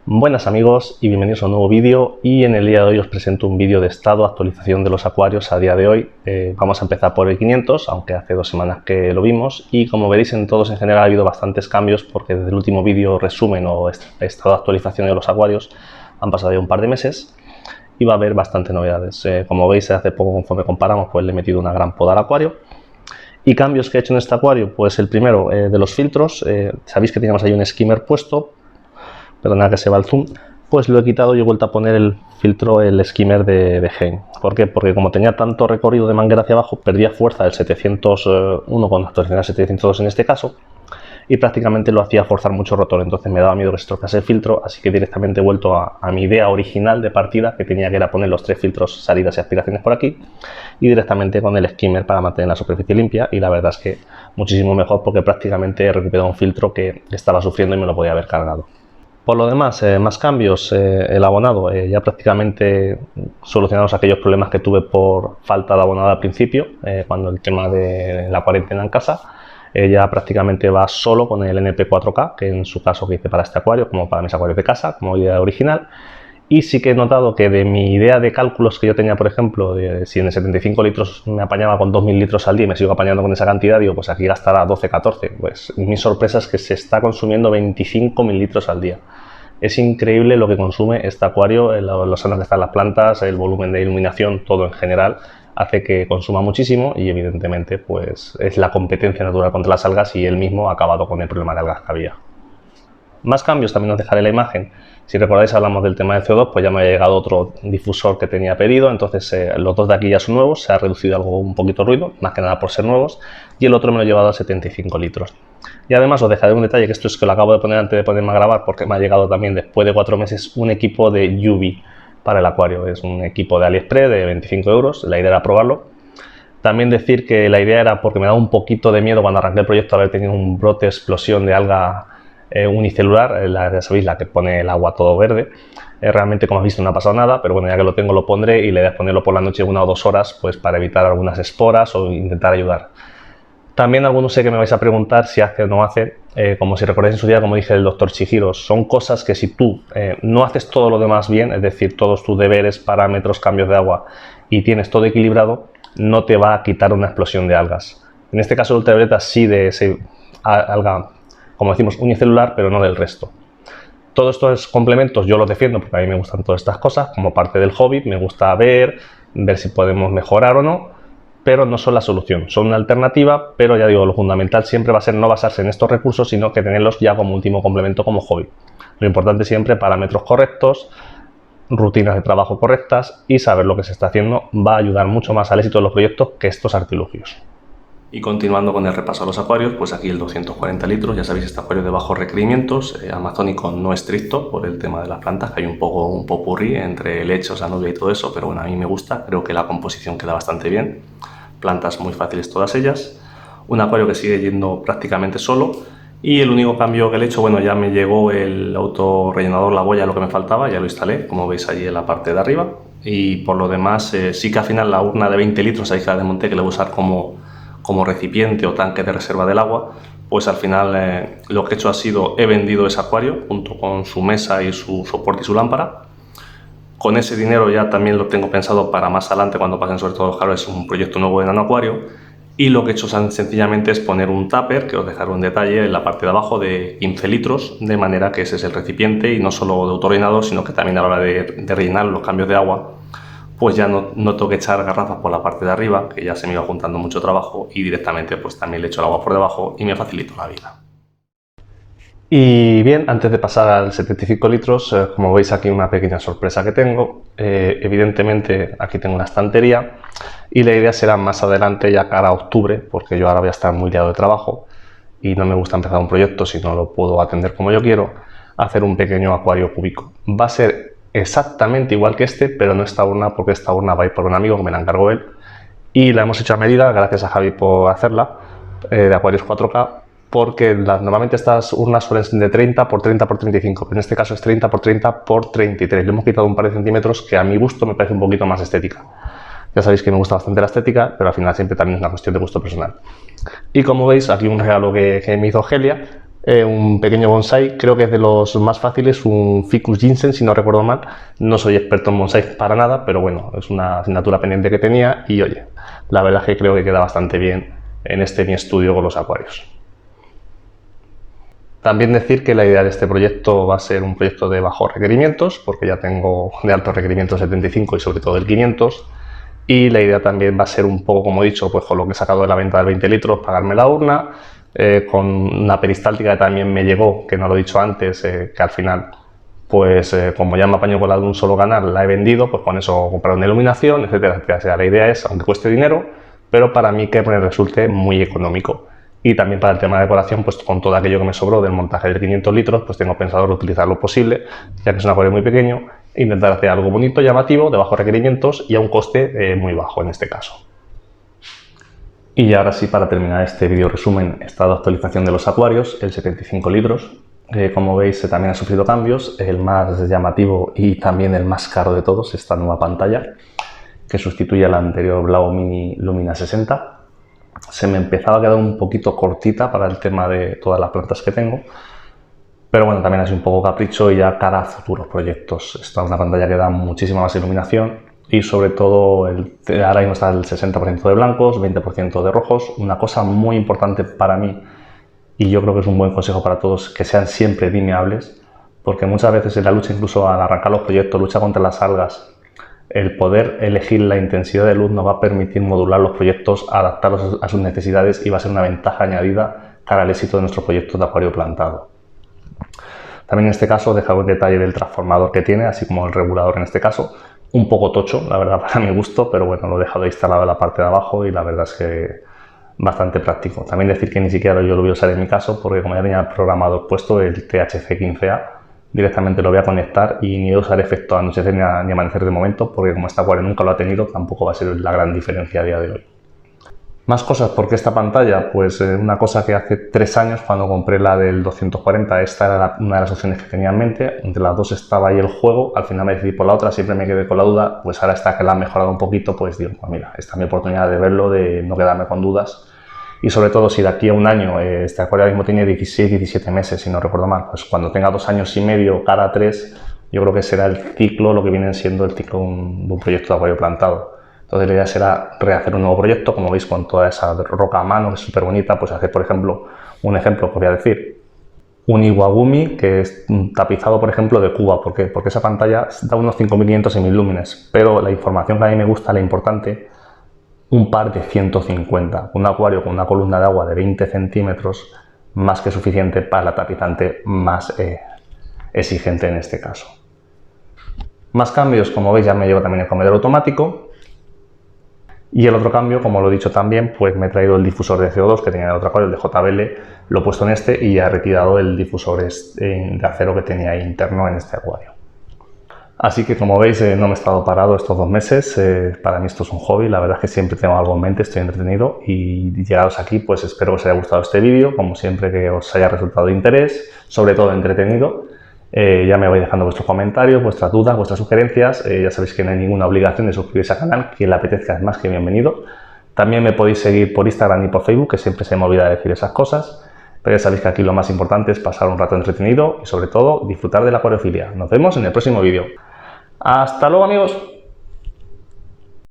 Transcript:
Buenas amigos y bienvenidos a un nuevo vídeo, y en el día de hoy os presento un vídeo de estado, actualización de los acuarios a día de hoy. Vamos a empezar por el 500, aunque hace 2 semanas que lo vimos, y como veréis en todos en general ha habido bastantes cambios porque desde el último vídeo resumen o estado de actualización de los acuarios han pasado ya un par de meses y va a haber bastantes novedades. Como veis hace poco, conforme comparamos, pues le he metido una gran poda al acuario. Y cambios que he hecho en este acuario, pues el primero de los filtros. Sabéis que teníamos ahí un skimmer puesto, perdona que se va el zoom, pues lo he quitado y he vuelto a poner el filtro, el skimmer de Heim. ¿Por qué? Porque como tenía tanto recorrido de manguera hacia abajo, perdía fuerza del 701 con actualización al 702 en este caso, y prácticamente lo hacía forzar mucho rotor, entonces me daba miedo que se estropease el filtro, así que directamente he vuelto a mi idea original de partida, que tenía que era poner los 3 filtros salidas y aspiraciones por aquí, y directamente con el skimmer para mantener la superficie limpia, y la verdad es que muchísimo mejor porque prácticamente he recuperado un filtro que estaba sufriendo y me lo podía haber cargado. Por lo demás, más cambios. El abonado, ya prácticamente solucionados aquellos problemas que tuve por falta de abonado al principio, cuando el tema de la cuarentena en casa. Ya prácticamente va solo con el NP4K, que en su caso que hice para este acuario, como para mis acuarios de casa, como idea original. Y sí que he notado que de mi idea de cálculos que yo tenía, por ejemplo, de si en el 75 litros me apañaba con 2000 litros al día y me sigo apañando con esa cantidad, digo, pues aquí gastará 12-14. Pues mi sorpresa es que se está consumiendo 25.000 litros al día. Es increíble lo que consume este acuario, los sanos que están las plantas, el volumen de iluminación, todo en general, hace que consuma muchísimo, y evidentemente pues es la competencia natural contra las algas, y él mismo ha acabado con el problema de algas que había. Más cambios también os dejaré la imagen. Si recordáis, hablamos del tema del CO2, pues ya me ha llegado otro difusor que tenía pedido, entonces los dos de aquí ya son nuevos, se ha reducido algo un poquito el ruido, más que nada por ser nuevos, y el otro me lo he llevado a 75 litros. Y además os dejaré un detalle, que esto es que lo acabo de poner antes de ponerme a grabar, porque me ha llegado también después de 4 meses un equipo de UV para el acuario. Es un equipo de AliExpress de 25 euros, la idea era probarlo. También decir que la idea era, porque me daba un poquito de miedo cuando arranqué el proyecto, haber tenido un brote, explosión de alga unicelular, ya sabéis, la que pone el agua todo verde. Realmente, como habéis visto, no ha pasado nada, pero bueno, ya que lo tengo lo pondré, y la idea es ponerlo por la noche 1 o 2 horas, pues para evitar algunas esporas o intentar ayudar. También algunos sé que me vais a preguntar si hace o no hace, como si recordáis en su día, como dije el doctor Chihiro, son cosas que si tú no haces todo lo demás bien, es decir, todos tus deberes, parámetros, cambios de agua, y tienes todo equilibrado, no te va a quitar una explosión de algas. En este caso el ultravioleta sí, de ese alga, como decimos, unicelular, pero no del resto. Todos estos complementos yo los defiendo porque a mí me gustan todas estas cosas, como parte del hobby, me gusta ver si podemos mejorar o no, pero no son la solución, son una alternativa, pero ya digo, lo fundamental siempre va a ser no basarse en estos recursos, sino que tenerlos ya como último complemento como hobby. Lo importante siempre, parámetros correctos, rutinas de trabajo correctas, y saber lo que se está haciendo va a ayudar mucho más al éxito de los proyectos que estos artilugios. Y continuando con el repaso a los acuarios, pues aquí el 240 litros, ya sabéis, este acuario de bajos requerimientos, amazónico no estricto por el tema de las plantas, que hay un popurrí entre helechos, anubia y todo eso, pero bueno, a mí me gusta, creo que la composición queda bastante bien, plantas muy fáciles todas ellas, un acuario que sigue yendo prácticamente solo, y el único cambio que le he hecho, bueno, ya me llegó el autorrellenador, la boya, lo que me faltaba, ya lo instalé, como veis allí en la parte de arriba, y por lo demás sí que al final la urna de 20 litros, ahí que la desmonté, que la voy a usar como recipiente o tanque de reserva del agua, pues al final lo que he hecho ha sido, he vendido ese acuario junto con su mesa y su soporte y su lámpara. Con ese dinero ya también lo tengo pensado para más adelante, cuando pasen sobre todo los calores, un proyecto nuevo de nano acuario, y lo que he hecho sencillamente es poner un tupper, que os dejaré un detalle en la parte de abajo, de 15 litros, de manera que ese es el recipiente, y no solo de autorrellenado, sino que también a la hora de rellenar los cambios de agua, pues ya no tengo que echar garrafas por la parte de arriba, que ya se me iba juntando mucho trabajo, y directamente pues también le echo el agua por debajo y me facilito la vida. Y bien, antes de pasar al 75 litros, como veis aquí una pequeña sorpresa que tengo. Evidentemente aquí tengo una estantería, y la idea será más adelante, ya cara a octubre, porque yo ahora voy a estar muy liado de trabajo y no me gusta empezar un proyecto si no lo puedo atender como yo quiero, hacer un pequeño acuario cúbico. Va a ser exactamente igual que este, pero no esta urna, porque esta urna va a ir por un amigo que me la encargó él, y la hemos hecho a medida, gracias a Javi por hacerla, de acuarios 4K, porque normalmente estas urnas suelen ser de 30 por 30 por 35, pero en este caso es 30 por 30 por 33. Le hemos quitado un par de centímetros que a mi gusto me parece un poquito más estética. Ya sabéis que me gusta bastante la estética, pero al final siempre también es una cuestión de gusto personal. Y como veis, aquí un regalo que me hizo Gelia, un pequeño bonsai, creo que es de los más fáciles, un Ficus ginseng si no recuerdo mal. No soy experto en bonsai para nada, pero bueno, es una asignatura pendiente que tenía y oye, la verdad es que creo que queda bastante bien en mi estudio con los acuarios. También decir que la idea de este proyecto va a ser un proyecto de bajos requerimientos, porque ya tengo de altos requerimientos 75 y sobre todo el 500. Y la idea también va a ser un poco, como he dicho, pues con lo que he sacado de la venta de 20 litros, pagarme la urna, con una peristáltica que también me llegó, que no lo he dicho antes, que al final, pues como ya me apaño con la de un solo canal, la he vendido, pues con eso comprar una iluminación, etcétera, etcétera. O sea, la idea es, aunque cueste dinero, pero para mí que me resulte muy económico. Y también para el tema de decoración, pues con todo aquello que me sobró del montaje de 500 litros, pues tengo pensado reutilizar lo posible, ya que es un acuario muy pequeño, e intentar hacer algo bonito, llamativo, de bajos requerimientos y a un coste muy bajo en este caso. Y ahora sí, para terminar este vídeo resumen, estado de actualización de los acuarios, el 75 litros. Como veis, también ha sufrido cambios. El más llamativo y también el más caro de todos, esta nueva pantalla, que sustituye a la anterior Blau Mini Lumina 60. Se me empezaba a quedar un poquito cortita para el tema de todas las plantas que tengo. Pero bueno, también ha sido un poco capricho y ya cara a futuros proyectos. Esta es una pantalla que da muchísima más iluminación. Y sobre todo, ahora mismo está el 60% de blancos, 20% de rojos. Una cosa muy importante para mí, y yo creo que es un buen consejo para todos, que sean siempre dimeables, porque muchas veces en la lucha, incluso al arrancar los proyectos, lucha contra las algas, el poder elegir la intensidad de luz nos va a permitir modular los proyectos, adaptarlos a sus necesidades y va a ser una ventaja añadida para el éxito de nuestros proyectos de acuario plantado. También en este caso he dejado el detalle del transformador que tiene, así como el regulador en este caso. Un poco tocho, la verdad, para mi gusto, pero bueno, lo he dejado instalado en la parte de abajo y la verdad es que bastante práctico. También decir que ni siquiera yo lo voy a usar en mi caso, porque como ya tenía el programador puesto, el THC15A, directamente lo voy a conectar y ni voy a usar efecto anochecer ni amanecer de momento, porque como este acuario nunca lo ha tenido, tampoco va a ser la gran diferencia a día de hoy. Más cosas, ¿por qué esta pantalla? Pues una cosa que hace 3 años, cuando compré la del 240, esta era una de las opciones que tenía en mente. Entre las dos estaba ahí el juego, al final me decidí por la otra, siempre me quedé con la duda. Pues ahora esta que la han mejorado un poquito, pues digo, pues mira, esta es mi oportunidad de verlo, de no quedarme con dudas. Y sobre todo, si de aquí a un año, este acuario ahora mismo tiene 16-17 meses, si no recuerdo mal, pues cuando tenga 2 años y medio, cara a 3, yo creo que será el ciclo, lo que viene siendo el ciclo de un proyecto de acuario plantado. Entonces la idea será rehacer un nuevo proyecto, como veis, con toda esa roca a mano, que es súper bonita. Pues hacer, por ejemplo, un ejemplo que voy a decir, un Iwagumi que es tapizado, por ejemplo, de Cuba. ¿Por qué? Porque esa pantalla da unos 5500 en 1000 lúmenes, pero la información que a mí me gusta, la importante, un par de 150. Un acuario con una columna de agua de 20 centímetros, más que suficiente para la tapizante más exigente en este caso. Más cambios, como veis, ya me llevo también el comedor automático. Y el otro cambio, como lo he dicho también, pues me he traído el difusor de CO2 que tenía en el otro acuario, el de JBL, lo he puesto en este y ya he retirado el difusor de acero que tenía ahí interno en este acuario. Así que como veis, no me he estado parado estos 2 meses, para mí esto es un hobby, la verdad es que siempre tengo algo en mente, estoy entretenido y llegados aquí pues espero que os haya gustado este vídeo, como siempre que os haya resultado de interés, sobre todo entretenido. Ya me vais dejando vuestros comentarios, vuestras dudas, vuestras sugerencias. Ya sabéis que no hay ninguna obligación de suscribirse al canal, quien le apetezca es más que bienvenido. También me podéis seguir por Instagram y por Facebook, que siempre se me olvida decir esas cosas. Pero ya sabéis que aquí lo más importante es pasar un rato entretenido y sobre todo disfrutar de la acuariofilia. Nos vemos en el próximo vídeo. ¡Hasta luego, amigos!